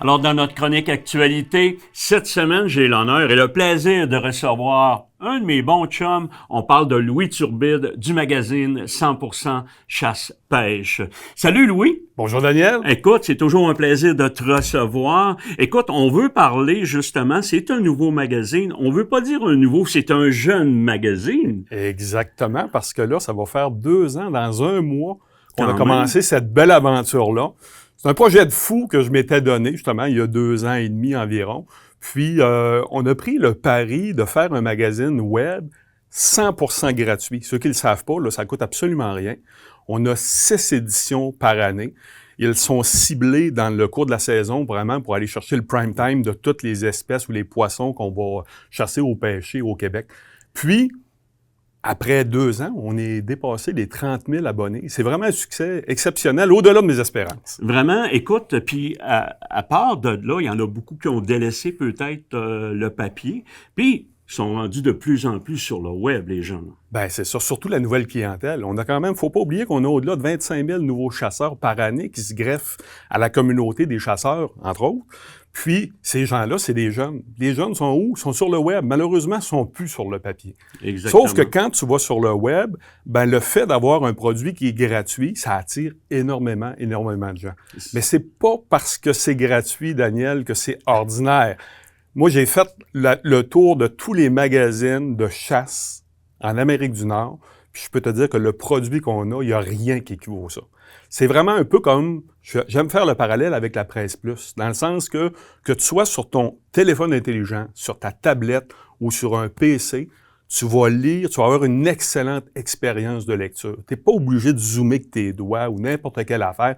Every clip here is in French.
Alors, dans notre chronique actualité, cette semaine, j'ai l'honneur et le plaisir de recevoir un de mes bons chums. On parle de Louis Turbide du magazine 100% Chasse-Pêche. Salut Louis! Bonjour Daniel! Écoute, c'est toujours un plaisir de te recevoir. Écoute, on veut parler justement, c'est un nouveau magazine. On veut pas dire un nouveau, c'est un jeune magazine. Exactement, parce que là, ça va faire 2 ans, dans un mois, qu'on a commencé cette belle aventure-là. C'est un projet de fou que je m'étais donné, justement, il y a 2 ans et demi environ. Puis, on a pris le pari de faire un magazine web 100% gratuit. Ceux qui ne le savent pas, là, ça coûte absolument rien. On a 6 éditions par année. Ils sont ciblés dans le cours de la saison, vraiment, pour aller chercher le prime time de toutes les espèces ou les poissons qu'on va chasser ou pêcher au Québec. Puis, après 2 ans, on est dépassé les 30 000 abonnés. C'est vraiment un succès exceptionnel, au-delà de mes espérances. Vraiment, écoute, puis à part de là, il y en a beaucoup qui ont délaissé peut-être le papier, puis ils sont rendus de plus en plus sur le web, les gens. Bien, c'est ça, surtout la nouvelle clientèle. On a quand même, faut pas oublier qu'on a au-delà de 25 000 nouveaux chasseurs par année qui se greffent à la communauté des chasseurs, entre autres. Puis, ces gens-là, c'est des jeunes. Les jeunes sont où? Ils sont sur le web. Malheureusement, ils sont plus sur le papier. Exactement. Sauf que quand tu vas sur le web, ben le fait d'avoir un produit qui est gratuit, ça attire énormément de gens. Mais c'est pas parce que c'est gratuit, Daniel, que c'est ordinaire. Moi, j'ai fait le tour de tous les magazines de chasse en Amérique du Nord, puis je peux te dire que le produit qu'on a, il n'y a rien qui équivaut à ça. C'est vraiment un peu comme, j'aime faire le parallèle avec la Presse Plus, dans le sens que tu sois sur ton téléphone intelligent, sur ta tablette ou sur un PC, tu vas lire, tu vas avoir une excellente expérience de lecture. Tu n'es pas obligé de zoomer avec tes doigts ou n'importe quelle affaire.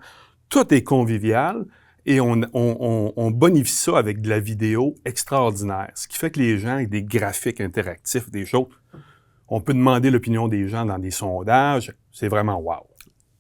Tout est convivial et on bonifie ça avec de la vidéo extraordinaire, ce qui fait que les gens, avec des graphiques interactifs, des choses, on peut demander l'opinion des gens dans des sondages. C'est vraiment wow.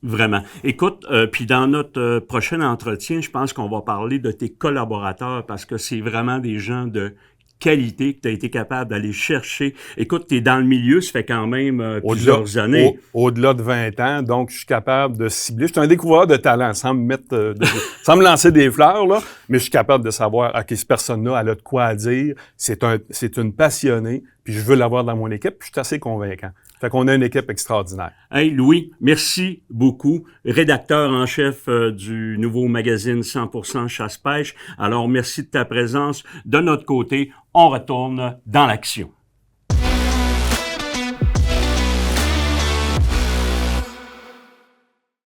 Vraiment. Écoute, puis dans notre prochain entretien, je pense qu'on va parler de tes collaborateurs parce que c'est vraiment des gens de qualité que tu as été capable d'aller chercher. Écoute, tu es dans le milieu, ça fait quand même plusieurs années. Au-delà de 20 ans, donc je suis capable de cibler. Je suis un découvreur de talent, sans me mettre, sans me lancer des fleurs, là, mais je suis capable de savoir, OK, cette personne-là, elle a de quoi à dire, c'est une passionnée, puis je veux l'avoir dans mon équipe, puis je suis assez convaincant. Fait qu'on a une équipe extraordinaire. Hey Louis, merci beaucoup. Rédacteur en chef du nouveau magazine 100% Chasse-Pêche. Alors, merci de ta présence. De notre côté, on retourne dans l'action.